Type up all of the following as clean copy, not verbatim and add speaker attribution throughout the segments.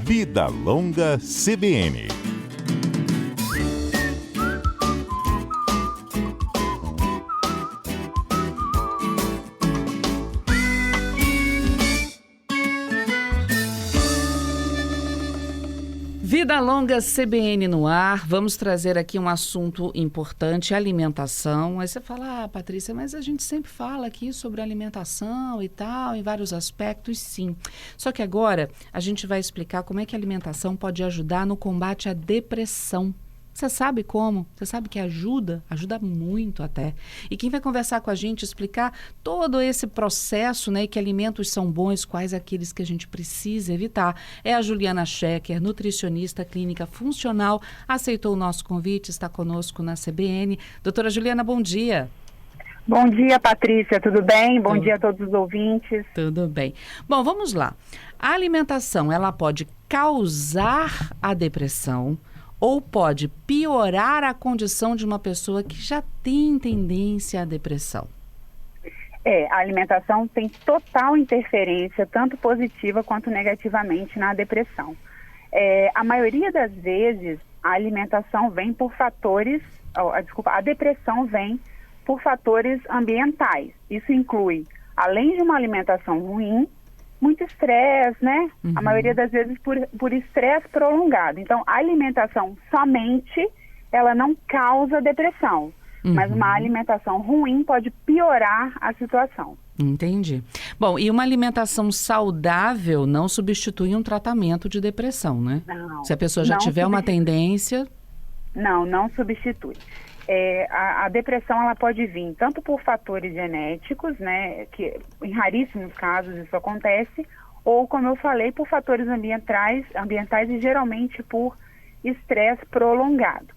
Speaker 1: Vida Longa CBN.
Speaker 2: Vida Longa CBN no ar, vamos trazer aqui um assunto importante, alimentação. Aí você fala, Patrícia, mas a gente sempre fala aqui sobre alimentação e tal, em vários aspectos, sim. Só que agora a gente vai explicar como é que a alimentação pode ajudar no combate à depressão. Você sabe como? Você sabe que ajuda muito até. E quem vai conversar com a gente, explicar todo esse processo, né, e que alimentos são bons, quais aqueles que a gente precisa evitar, é a Juliana Schecker, nutricionista clínica funcional, aceitou o nosso convite, está conosco na CBN. Doutora Juliana, bom dia.
Speaker 3: Bom dia, Patrícia, tudo bem? Bom dia a todos os ouvintes.
Speaker 2: Tudo bem. Bom, vamos lá. A alimentação, ela pode causar a depressão, ou pode piorar a condição de uma pessoa que já tem tendência à depressão?
Speaker 3: A alimentação tem total interferência, tanto positiva quanto negativamente, na depressão. A maioria das vezes, a alimentação vem por fatores, a depressão vem por fatores ambientais. Isso inclui, além de uma alimentação ruim, muito estresse, né? Uhum. A maioria das vezes por estresse prolongado. Então, a alimentação somente, ela não causa depressão. Uhum. Mas uma alimentação ruim pode piorar a situação.
Speaker 2: Entendi. Bom, e uma alimentação saudável não substitui um tratamento de depressão, né?
Speaker 3: Não.
Speaker 2: Se a pessoa já tiver uma tendência...
Speaker 3: Não substitui. A depressão, ela pode vir tanto por fatores genéticos, né, que em raríssimos casos isso acontece, ou, como eu falei, por fatores ambientais e geralmente por estresse prolongado.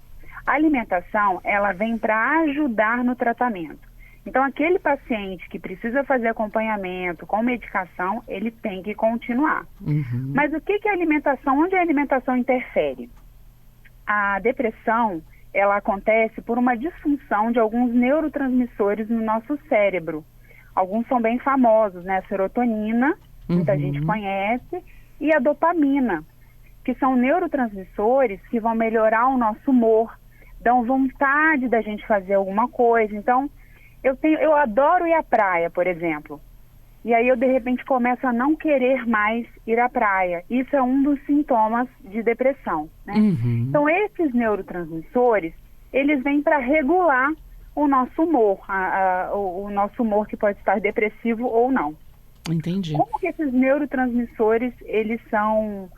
Speaker 3: A alimentação, ela vem para ajudar no tratamento. Então, aquele paciente que precisa fazer acompanhamento com medicação, ele tem que continuar. Uhum. Mas o que é a alimentação? Onde a alimentação interfere? A depressão, ela acontece por uma disfunção de alguns neurotransmissores no nosso cérebro. Alguns são bem famosos, né? A serotonina, muita gente conhece, e a dopamina, que são neurotransmissores que vão melhorar o nosso humor, dão vontade da gente fazer alguma coisa. Então, eu adoro ir à praia, por exemplo. E aí eu, de repente, começo a não querer mais ir à praia. Isso é um dos sintomas de depressão, né? Uhum. Então, esses neurotransmissores, eles vêm para regular o nosso humor, o nosso humor que pode estar depressivo ou não.
Speaker 2: Entendi.
Speaker 3: Como que esses neurotransmissores, eles são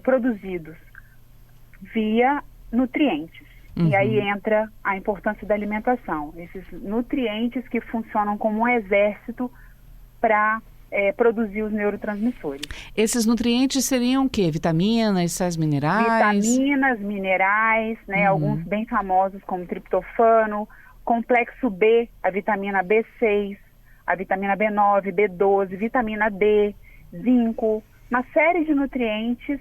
Speaker 3: produzidos? Via nutrientes. Uhum. E aí entra a importância da alimentação. Esses nutrientes que funcionam como um exército para produzir os neurotransmissores. Esses nutrientes seriam o quê? Vitaminas, sais minerais? Vitaminas, minerais, né? Alguns bem famosos como triptofano, complexo B, a vitamina B6, a vitamina B9, B12, vitamina D, zinco, uma série de nutrientes,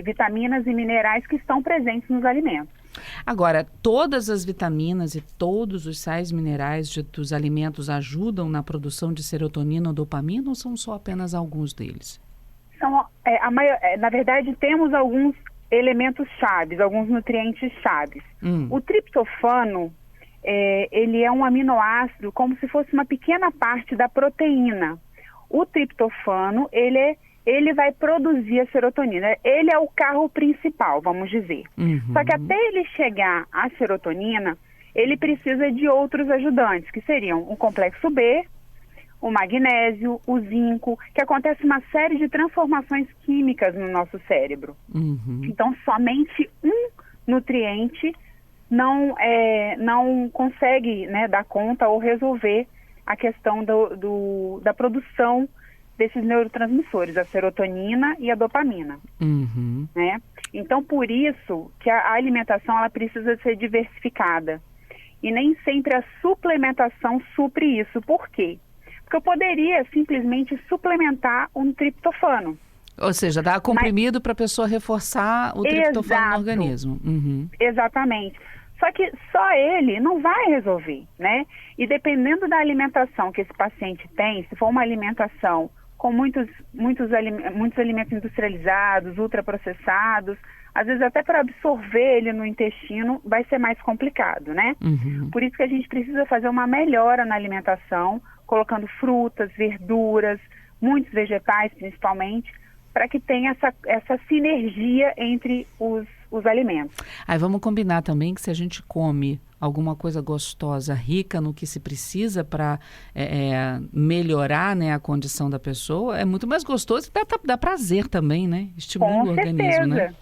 Speaker 3: vitaminas e minerais que estão presentes nos alimentos.
Speaker 2: Agora, todas as vitaminas e todos os sais minerais dos alimentos ajudam na produção de serotonina ou dopamina, ou são só apenas alguns deles?
Speaker 3: Na verdade, temos alguns elementos chaves, alguns nutrientes chaves. O triptofano, ele é um aminoácido como se fosse uma pequena parte da proteína. O triptofano, ele vai produzir a serotonina. Ele é o carro principal, vamos dizer. Só que até ele chegar à serotonina, ele precisa de outros ajudantes, que seriam o complexo B, o magnésio, o zinco, que acontece uma série de transformações químicas no nosso cérebro. Então, somente um nutriente não consegue, né, dar conta ou resolver a questão da produção desses neurotransmissores, a serotonina e a dopamina. Né? Então, por isso que a alimentação, ela precisa ser diversificada. E nem sempre a suplementação supre isso. Por quê? Porque eu poderia simplesmente suplementar um triptofano.
Speaker 2: Ou seja, dar comprimido para a pessoa reforçar o triptofano no organismo.
Speaker 3: Exatamente. Só que só ele não vai resolver, né? E dependendo da alimentação que esse paciente tem, se for uma alimentação com muitos alimentos industrializados, ultraprocessados, às vezes até para absorver ele no intestino vai ser mais complicado, né? Por isso que a gente precisa fazer uma melhora na alimentação, colocando frutas, verduras, muitos vegetais principalmente, para que tenha essa sinergia entre os alimentos.
Speaker 2: Aí vamos combinar também que se a gente come alguma coisa gostosa, rica no que se precisa para melhorar, né, a condição da pessoa, é muito mais gostoso e dá prazer também, né? Estimula o organismo, né?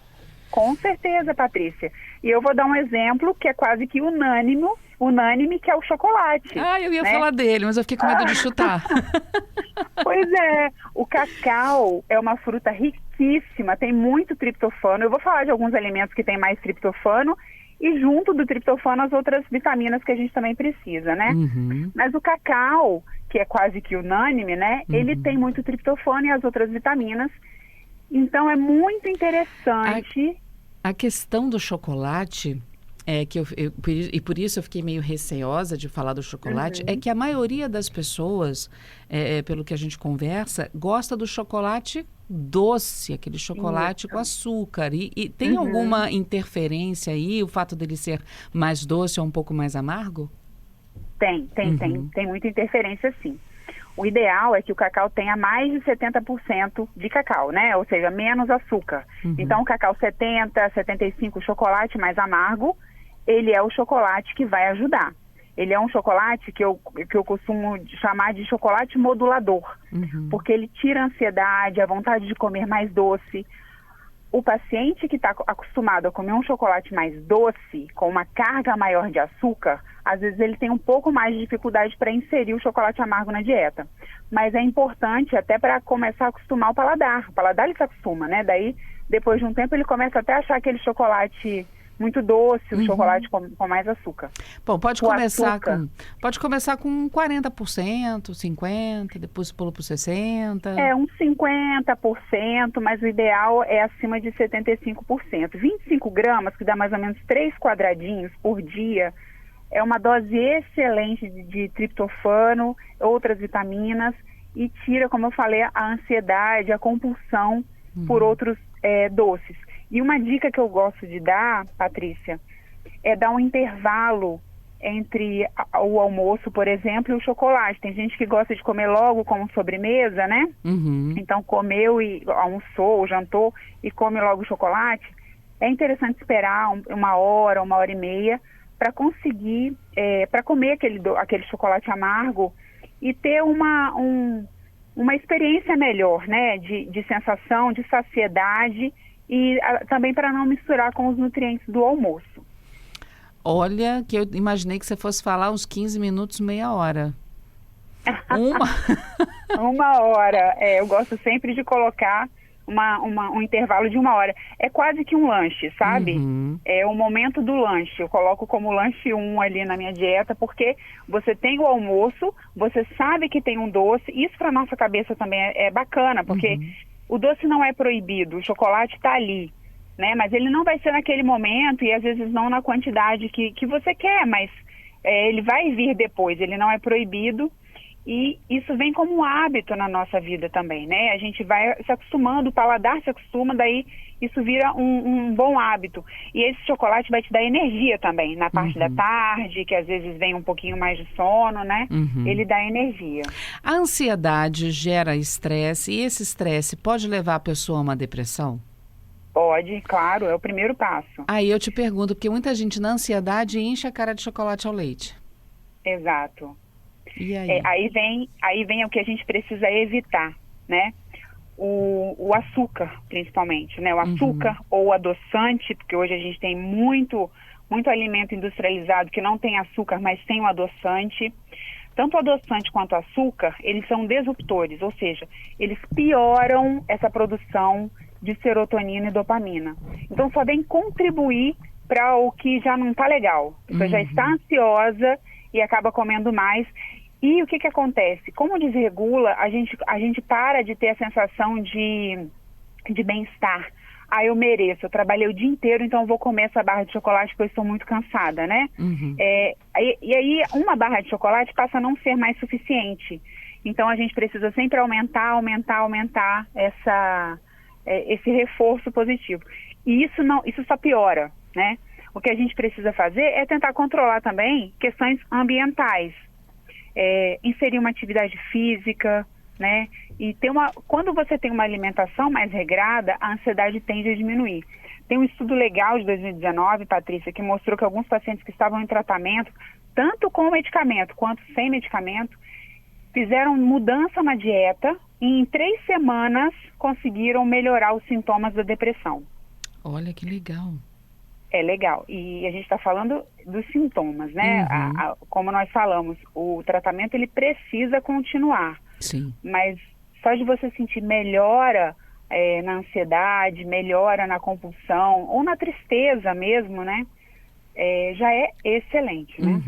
Speaker 3: Com certeza, Patrícia. E eu vou dar um exemplo que é quase que unânime, que é o chocolate.
Speaker 2: Eu ia
Speaker 3: né?
Speaker 2: falar dele, mas eu fiquei com medo de chutar.
Speaker 3: Pois é, o cacau é uma fruta riquíssima, tem muito triptofano. Eu vou falar de alguns alimentos que tem mais triptofano e junto do triptofano as outras vitaminas que a gente também precisa, né? Mas o cacau, que é quase que unânime, né? Ele tem muito triptofano e as outras vitaminas. Então é muito interessante.
Speaker 2: A questão do chocolate, e por isso eu fiquei meio receosa de falar do chocolate, é que a maioria das pessoas, pelo que a gente conversa, gosta do chocolate doce, aquele chocolate com açúcar. E tem alguma interferência aí, o fato dele ser mais doce ou um pouco mais amargo?
Speaker 3: Tem muita interferência, sim. O ideal é que o cacau tenha mais de 70% de cacau, né? Ou seja, menos açúcar. Então, o cacau 70, 75, chocolate mais amargo, ele é o chocolate que vai ajudar. Ele é um chocolate que eu costumo chamar de chocolate modulador, porque ele tira a ansiedade, a vontade de comer mais doce. O paciente que está acostumado a comer um chocolate mais doce, com uma carga maior de açúcar, às vezes ele tem um pouco mais de dificuldade para inserir o chocolate amargo na dieta. Mas é importante até para começar a acostumar o paladar. O paladar ele se acostuma, né? Daí, depois de um tempo, ele começa até a achar aquele chocolate muito doce, o chocolate com mais açúcar.
Speaker 2: Bom, pode começar com 40%, 50%, depois pula para 60%.
Speaker 3: Uns 50%, mas o ideal é acima de 75%. 25 gramas, que dá mais ou menos 3 quadradinhos por dia, é uma dose excelente de triptofano, outras vitaminas, e tira, como eu falei, a ansiedade, a compulsão por outros doces. E uma dica que eu gosto de dar, Patrícia, é dar um intervalo entre o almoço, por exemplo, e o chocolate. Tem gente que gosta de comer logo como sobremesa, né? Então comeu e almoçou, jantou e come logo o chocolate. É interessante esperar uma hora e meia para conseguir, para comer aquele chocolate amargo e ter uma experiência melhor, né? De sensação, de saciedade e também para não misturar com os nutrientes do almoço.
Speaker 2: Olha, que eu imaginei que você fosse falar uns 15 minutos, meia hora.
Speaker 3: Uma hora. Eu gosto sempre de colocar um intervalo de uma hora. É quase que um lanche, sabe? É o momento do lanche. Eu coloco como lanche 1 ali na minha dieta, porque você tem o almoço, você sabe que tem um doce. Isso para nossa cabeça também é bacana, porque o doce não é proibido, o chocolate está ali, né? Mas ele não vai ser naquele momento e às vezes não na quantidade que você quer, mas ele vai vir depois, ele não é proibido. E isso vem como um hábito na nossa vida também, né? A gente vai se acostumando, o paladar se acostuma, daí isso vira um bom hábito. E esse chocolate vai te dar energia também, na parte da tarde, que às vezes vem um pouquinho mais de sono, né? Ele dá energia.
Speaker 2: A ansiedade gera estresse e esse estresse pode levar a pessoa a uma depressão?
Speaker 3: Pode, claro, é o primeiro passo.
Speaker 2: Aí eu te pergunto, porque muita gente na ansiedade enche a cara de chocolate ao leite.
Speaker 3: Exato.
Speaker 2: E aí?
Speaker 3: Aí vem o que a gente precisa evitar, né? O açúcar, principalmente, né? O açúcar ou o adoçante, porque hoje a gente tem muito alimento industrializado que não tem açúcar, mas tem o adoçante. Tanto o adoçante quanto o açúcar, eles são disruptores, ou seja, eles pioram essa produção de serotonina e dopamina. Então, só vem contribuir para o que já não está legal. A pessoa já está ansiosa e acaba comendo mais. E o que acontece? Como desregula, a gente para de ter a sensação de bem-estar. Eu mereço, eu trabalhei o dia inteiro, então eu vou comer essa barra de chocolate porque eu estou muito cansada, né? E aí uma barra de chocolate passa a não ser mais suficiente. Então a gente precisa sempre aumentar esse reforço positivo. E isso só piora, né? O que a gente precisa fazer é tentar controlar também questões ambientais, inserir uma atividade física, né? E quando você tem uma alimentação mais regrada, a ansiedade tende a diminuir. Tem um estudo legal de 2019, Patrícia, que mostrou que alguns pacientes que estavam em tratamento, tanto com medicamento quanto sem medicamento, fizeram mudança na dieta e em 3 semanas conseguiram melhorar os sintomas da depressão.
Speaker 2: Olha que legal.
Speaker 3: É legal. E a gente está falando dos sintomas, né? Como nós falamos, o tratamento ele precisa continuar.
Speaker 2: Sim.
Speaker 3: Mas só de você sentir melhora na ansiedade, melhora na compulsão ou na tristeza mesmo, né? Já é excelente, né?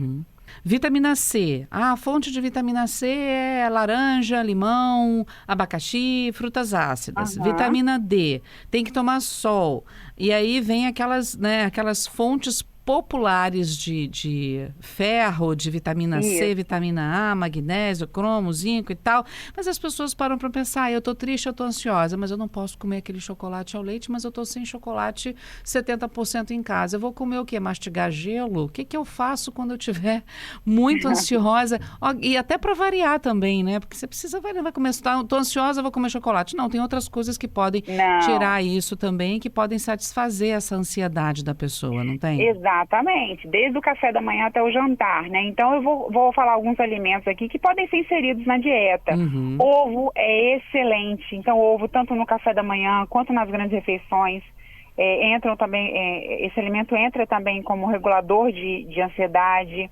Speaker 2: Vitamina C. A fonte de vitamina C é laranja, limão, abacaxi, frutas ácidas. Vitamina D. Tem que tomar sol. E aí vem aquelas fontes populares de ferro, de vitamina C, vitamina A, magnésio, cromo, zinco e tal. Mas as pessoas param para pensar, eu estou triste, eu estou ansiosa, mas eu não posso comer aquele chocolate ao leite, mas eu estou sem chocolate 70% em casa. Eu vou comer o quê? Mastigar gelo? O que eu faço quando eu estiver muito ansiosa? E até para variar também, né? Porque você precisa vai começar, estou ansiosa, vou comer chocolate. Não, tem outras coisas que podem tirar isso também, que podem satisfazer essa ansiedade da pessoa, não tem?
Speaker 3: Exatamente, desde o café da manhã até o jantar, né? Então eu vou falar alguns alimentos aqui que podem ser inseridos na dieta. Ovo é excelente, então ovo tanto no café da manhã quanto nas grandes refeições. Esse alimento entra também como regulador de ansiedade.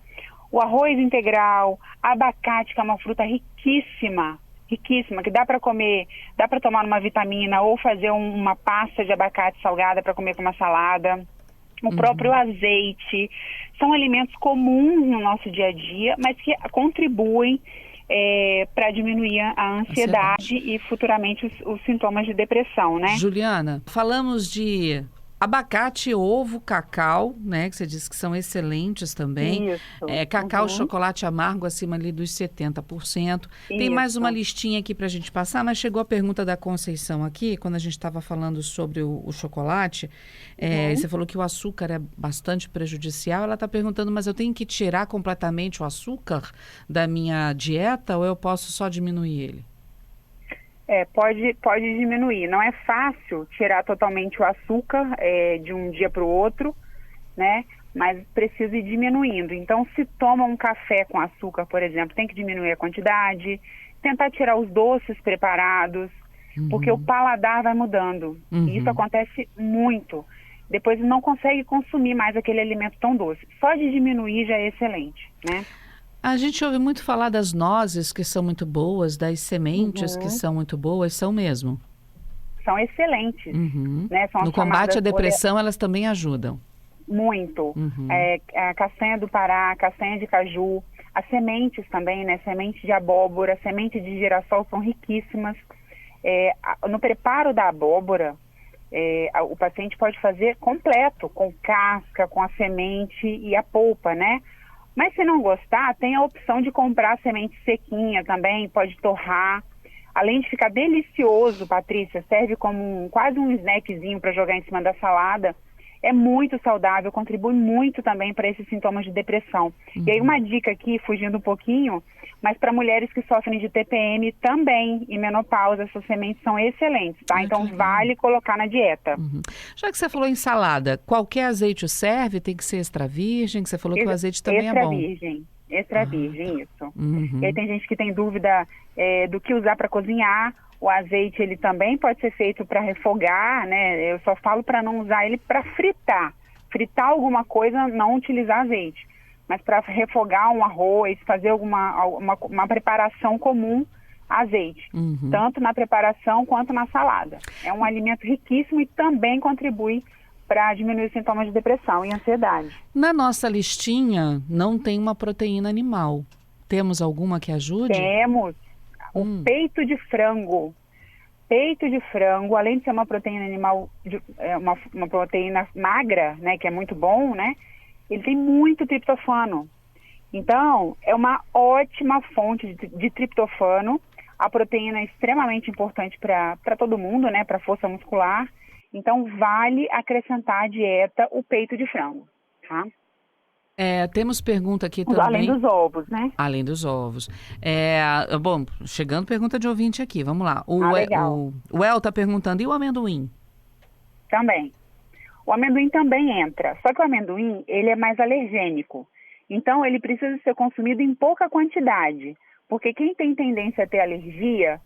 Speaker 3: O arroz integral, abacate, que é uma fruta riquíssima, que dá para comer, dá para tomar uma vitamina ou fazer uma pasta de abacate salgada para comer com uma salada. O próprio azeite, são alimentos comuns no nosso dia a dia, mas que contribuem para diminuir a ansiedade e futuramente os sintomas de depressão, né?
Speaker 2: Juliana, falamos de abacate, ovo, cacau, né? Que você disse que são excelentes também.
Speaker 3: Isso.
Speaker 2: Cacau, chocolate amargo acima ali dos 70%. Tem mais uma listinha aqui para a gente passar, mas chegou a pergunta da Conceição aqui, quando a gente estava falando sobre o chocolate. Você falou que o açúcar é bastante prejudicial. Ela está perguntando, mas eu tenho que tirar completamente o açúcar da minha dieta ou eu posso só diminuir ele?
Speaker 3: Pode diminuir. Não é fácil tirar totalmente o açúcar de um dia para o outro, né? Mas precisa ir diminuindo. Então, se toma um café com açúcar, por exemplo, tem que diminuir a quantidade, tentar tirar os doces preparados, porque o paladar vai mudando. E isso acontece muito. Depois não consegue consumir mais aquele alimento tão doce. Só de diminuir já é excelente, né?
Speaker 2: A gente ouve muito falar das nozes, que são muito boas, das sementes, que são muito boas, são mesmo?
Speaker 3: São excelentes. Né? São
Speaker 2: no combate à depressão, elas também ajudam?
Speaker 3: Muito. A castanha do Pará, a castanha de caju, as sementes também, né? Semente de abóbora, semente de girassol são riquíssimas. No preparo da abóbora, o paciente pode fazer completo, com casca, com a semente e a polpa, né? Mas se não gostar, tem a opção de comprar semente sequinha também, pode torrar. Além de ficar delicioso, Patrícia, serve como quase um snackzinho para jogar em cima da salada. É muito saudável, contribui muito também para esses sintomas de depressão. E aí uma dica aqui, fugindo um pouquinho, mas para mulheres que sofrem de TPM também, e menopausa, essas sementes são excelentes, tá? Então vale colocar na dieta.
Speaker 2: Já que você falou em salada, qualquer azeite serve? Tem que ser extra virgem? Que você falou que o azeite também é bom.
Speaker 3: Extra virgem, isso. E aí tem gente que tem dúvida do que usar para cozinhar. O azeite, ele também pode ser feito para refogar, né? Eu só falo para não usar ele para fritar. Fritar alguma coisa, não utilizar azeite. Mas para refogar um arroz, fazer uma preparação comum, azeite. Tanto na preparação quanto na salada. É um alimento riquíssimo e também contribui para diminuir os sintomas de depressão e ansiedade.
Speaker 2: Na nossa listinha, não tem uma proteína animal. Temos alguma que ajude?
Speaker 3: Temos. O peito de frango. Peito de frango, além de ser uma proteína animal, uma proteína magra, né, que é muito bom, né? Ele tem muito triptofano. Então, é uma ótima fonte de triptofano. A proteína é extremamente importante para todo mundo, né? Para força muscular. Então, vale acrescentar à dieta o peito de frango, tá?
Speaker 2: Temos pergunta aqui também.
Speaker 3: Além dos ovos, né?
Speaker 2: Além dos ovos. Bom, chegando pergunta de ouvinte aqui, vamos lá.
Speaker 3: Legal.
Speaker 2: O El está perguntando, e o amendoim?
Speaker 3: Também. O amendoim também entra, só que o amendoim, ele é mais alergênico. Então, ele precisa ser consumido em pouca quantidade, porque quem tem tendência a ter alergia,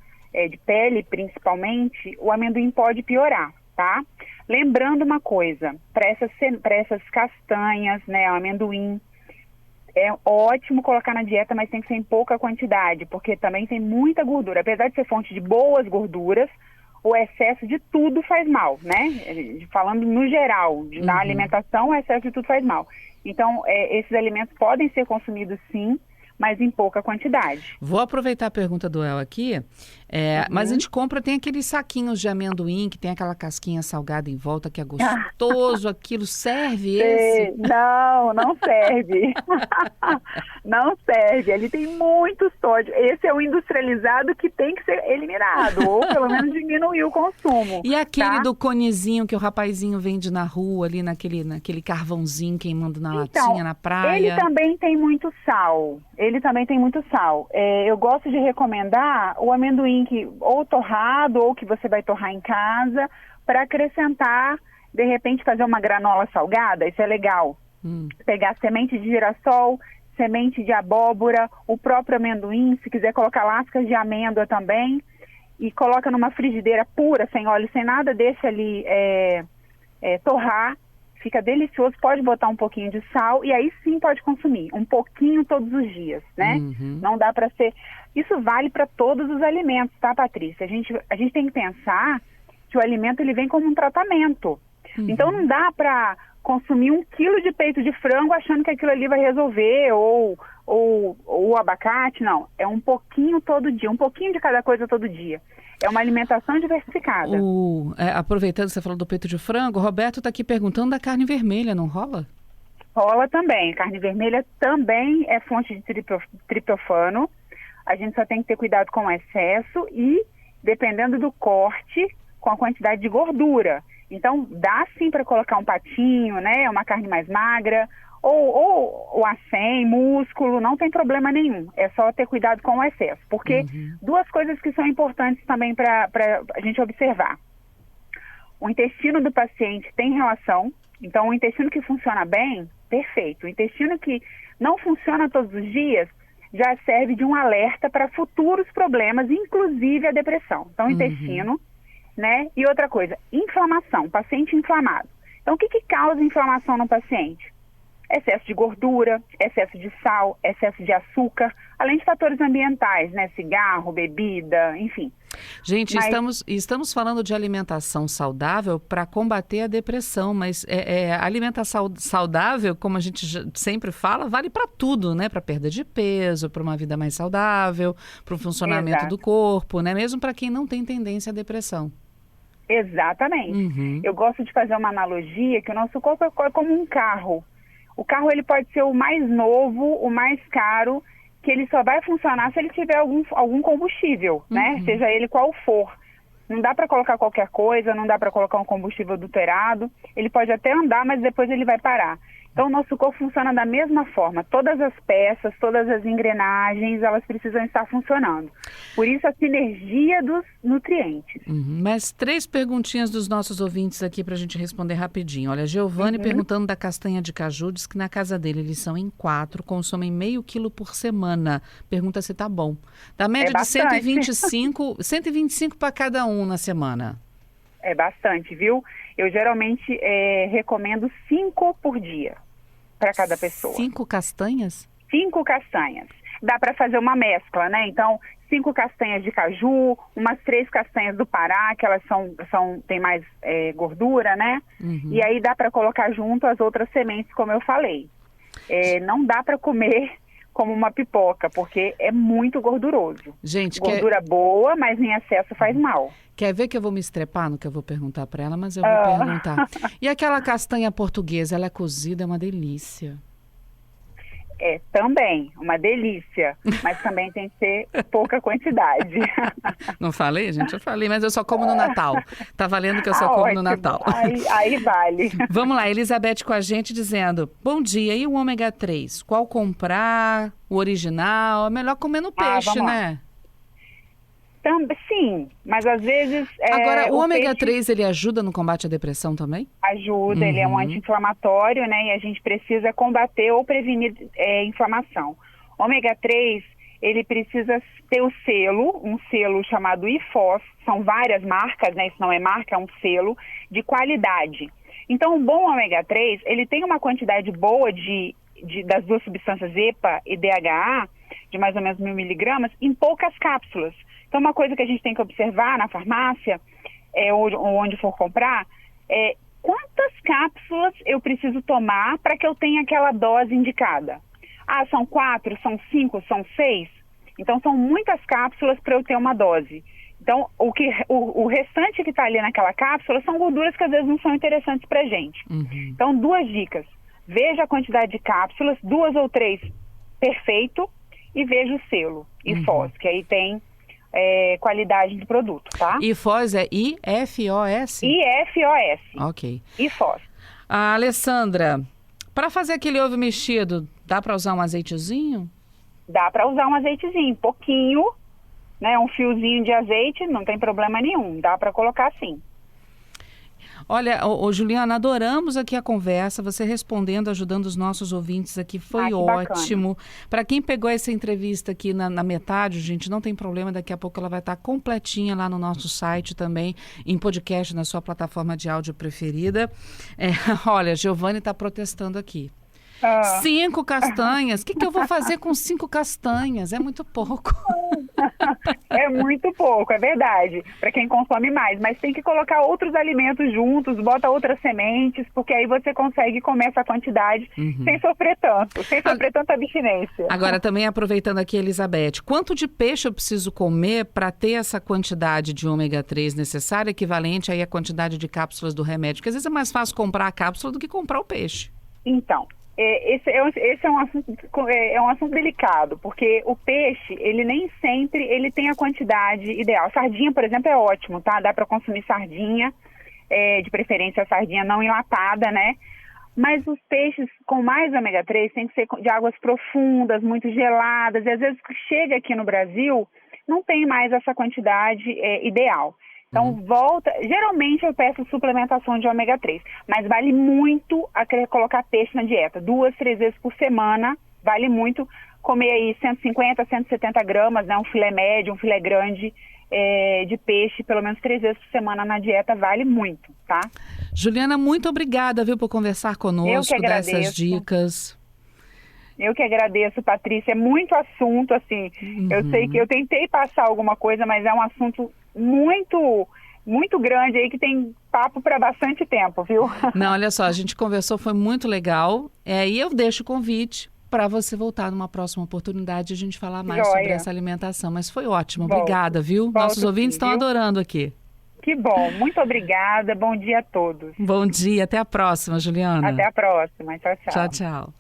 Speaker 3: de pele principalmente, o amendoim pode piorar, tá? Lembrando uma coisa, para essas castanhas, né, o amendoim, é ótimo colocar na dieta, mas tem que ser em pouca quantidade, porque também tem muita gordura. Apesar de ser fonte de boas gorduras, o excesso de tudo faz mal, né? Falando no geral, na alimentação, o excesso de tudo faz mal. Então, esses alimentos podem ser consumidos sim, mas em pouca quantidade.
Speaker 2: Vou aproveitar a pergunta do El aqui, mas a gente compra, tem aqueles saquinhos de amendoim, que tem aquela casquinha salgada em volta, que é gostoso, aquilo serve esse?
Speaker 3: Não serve. Não serve, ele tem muito sódio. Esse é o industrializado que tem que ser eliminado, ou pelo menos diminuir o consumo.
Speaker 2: E aquele do conezinho que o rapazinho vende na rua, ali naquele carvãozinho queimando na latinha, na praia?
Speaker 3: Ele também tem muito sal. Eu gosto de recomendar o amendoim ou torrado ou que você vai torrar em casa para acrescentar, de repente fazer uma granola salgada, isso é legal. Pegar semente de girassol, semente de abóbora, o próprio amendoim, se quiser colocar lascas de amêndoa também, e coloca numa frigideira pura, sem óleo, sem nada, deixa ali torrar. Fica delicioso, pode botar um pouquinho de sal e aí sim pode consumir, um pouquinho todos os dias, né? Não dá para ser... Isso vale para todos os alimentos, tá, Patrícia? A gente tem que pensar que o alimento ele vem como um tratamento. Então não dá para consumir 1 quilo de peito de frango achando que aquilo ali vai resolver, ou o abacate, não. É um pouquinho todo dia, um pouquinho de cada coisa todo dia. É uma alimentação diversificada.
Speaker 2: Aproveitando que você falou do peito de frango, o Roberto está aqui perguntando da carne vermelha, não rola?
Speaker 3: Rola também. Carne vermelha também é fonte de triptofano. A gente só tem que ter cuidado com o excesso e, dependendo do corte, com a quantidade de gordura. Então, dá sim para colocar um patinho, né? Uma carne mais magra, ou acém, músculo, não tem problema nenhum. É só ter cuidado com o excesso. Porque duas coisas que são importantes também para a gente observar. O intestino do paciente tem relação. Então, o intestino que funciona bem, perfeito. O intestino que não funciona todos os dias, já serve de um alerta para futuros problemas, inclusive a depressão. Então, intestino, né? E outra coisa, inflamação, paciente inflamado. Então, o que causa inflamação no paciente? Excesso de gordura, excesso de sal, excesso de açúcar, além de fatores ambientais, né? Cigarro, bebida, enfim.
Speaker 2: Gente, estamos falando de alimentação saudável para combater a depressão, mas a alimentação saudável, como a gente sempre fala, vale para tudo, né? Para perda de peso, para uma vida mais saudável, para o funcionamento do corpo, né? Mesmo para quem não tem tendência à depressão.
Speaker 3: Exatamente. Eu gosto de fazer uma analogia que o nosso corpo é como um carro. O carro ele pode ser o mais novo, o mais caro, que ele só vai funcionar se ele tiver algum combustível, né? Seja ele qual for. Não dá para colocar qualquer coisa, não dá para colocar um combustível adulterado. Ele pode até andar, mas depois ele vai parar. Então, o nosso corpo funciona da mesma forma. Todas as peças, todas as engrenagens, elas precisam estar funcionando. Por isso, a sinergia dos nutrientes.
Speaker 2: Mas 3 perguntinhas dos nossos ouvintes aqui para a gente responder rapidinho. Olha, Giovanni perguntando da castanha de caju, diz que na casa dele eles são em 4, consomem meio quilo por semana. Pergunta se tá bom. Da média de 125 para cada um na semana.
Speaker 3: É bastante, viu? Eu geralmente recomendo 5 por dia para cada pessoa.
Speaker 2: 5 castanhas?
Speaker 3: 5 castanhas. Dá para fazer uma mescla, né? Então, 5 castanhas de caju, umas 3 castanhas do Pará, que elas têm mais gordura, né? E aí dá para colocar junto as outras sementes, como eu falei. Não dá para comer como uma pipoca, porque é muito gorduroso.
Speaker 2: Gente,
Speaker 3: gordura boa, mas em excesso faz mal.
Speaker 2: Quer ver que eu vou me estrepar no que eu vou perguntar para ela, mas eu vou perguntar. E aquela castanha portuguesa, ela é cozida, é uma delícia.
Speaker 3: Também, uma delícia, mas também tem que ser pouca quantidade.
Speaker 2: Não falei, gente? Eu falei, mas eu só como no Natal. Tá valendo que eu só como
Speaker 3: ótimo.
Speaker 2: no Natal.
Speaker 3: Aí vale.
Speaker 2: Vamos lá, Elizabeth com a gente dizendo, bom dia, e o ômega 3? Qual comprar? O original? É melhor comer no peixe,
Speaker 3: vamos lá.
Speaker 2: né?
Speaker 3: Sim, mas às vezes...
Speaker 2: Agora, o ômega
Speaker 3: peixe
Speaker 2: 3, ele ajuda no combate à depressão também?
Speaker 3: ajuda, ele é um anti-inflamatório, né? E a gente precisa combater ou prevenir inflamação. Ômega 3, ele precisa ter o selo, um selo chamado IFOS, são várias marcas, né? Isso não é marca, é um selo de qualidade. Então, o bom ômega 3, ele tem uma quantidade boa das duas substâncias EPA e DHA, de mais ou menos 1.000 miligramas, em poucas cápsulas. Então, uma coisa que a gente tem que observar na farmácia, ou onde for comprar, é quantas cápsulas eu preciso tomar para que eu tenha aquela dose indicada. Ah, são 4, são 5, são 6? Então, são muitas cápsulas para eu ter uma dose. Então, o restante que está ali naquela cápsula são gorduras que às vezes não são interessantes para a gente. Então, 2 dicas. Veja a quantidade de cápsulas, 2 ou 3, perfeito, e veja o selo, IFOS, que aí tem qualidade do produto, tá?
Speaker 2: IFOS é IFOS?
Speaker 3: IFOS.
Speaker 2: Ok.
Speaker 3: IFOS.
Speaker 2: A Alessandra, para fazer aquele ovo mexido, dá para usar um azeitezinho?
Speaker 3: Dá para usar um azeitezinho, pouquinho, né? Um fiozinho de azeite, não tem problema nenhum, dá para colocar sim.
Speaker 2: Olha, Juliana, adoramos aqui a conversa, você respondendo, ajudando os nossos ouvintes aqui, foi ótimo. Para quem pegou essa entrevista aqui na metade, gente, não tem problema, daqui a pouco ela vai estar completinha lá no nosso site também, em podcast, na sua plataforma de áudio preferida. Olha, Giovanni está protestando aqui. 5 castanhas? O que eu vou fazer com 5 castanhas? É muito pouco.
Speaker 3: É muito pouco, é verdade, para quem consome mais. Mas tem que colocar outros alimentos juntos, bota outras sementes, porque aí você consegue comer essa quantidade sem sofrer tanta abstinência.
Speaker 2: Agora, também aproveitando aqui, Elizabeth, quanto de peixe eu preciso comer para ter essa quantidade de ômega 3 necessária, equivalente aí à quantidade de cápsulas do remédio? Porque às vezes é mais fácil comprar a cápsula do que comprar o peixe.
Speaker 3: Então, esse é um assunto delicado, porque o peixe, ele nem sempre ele tem a quantidade ideal. Sardinha, por exemplo, é ótimo, tá? Dá para consumir sardinha, de preferência a sardinha não enlatada, né? Mas os peixes com mais ômega 3 tem que ser de águas profundas, muito geladas, e às vezes chega aqui no Brasil, não tem mais essa quantidade ideal. Então, geralmente eu peço suplementação de ômega 3, mas vale muito colocar peixe na dieta. 2, 3 vezes por semana, vale muito comer aí 150, 170 gramas, né? Um filé médio, um filé grande de peixe, pelo menos 3 vezes por semana na dieta, vale muito, tá?
Speaker 2: Juliana, muito obrigada, viu, por conversar conosco, dessas dicas.
Speaker 3: Eu que agradeço, Patrícia. É muito assunto, assim. Eu sei que eu tentei passar alguma coisa, mas é um assunto muito, muito grande aí que tem papo para bastante tempo, viu?
Speaker 2: Não, olha só, a gente conversou, foi muito legal. E eu deixo o convite para você voltar numa próxima oportunidade e a gente falar mais sobre essa alimentação. Mas foi ótimo, obrigada, viu? Nossos ouvintes estão adorando aqui.
Speaker 3: Que bom, muito obrigada. Bom dia a todos.
Speaker 2: Bom dia, até a próxima, Juliana.
Speaker 3: Até a próxima. Tchau, tchau.
Speaker 2: Tchau, tchau.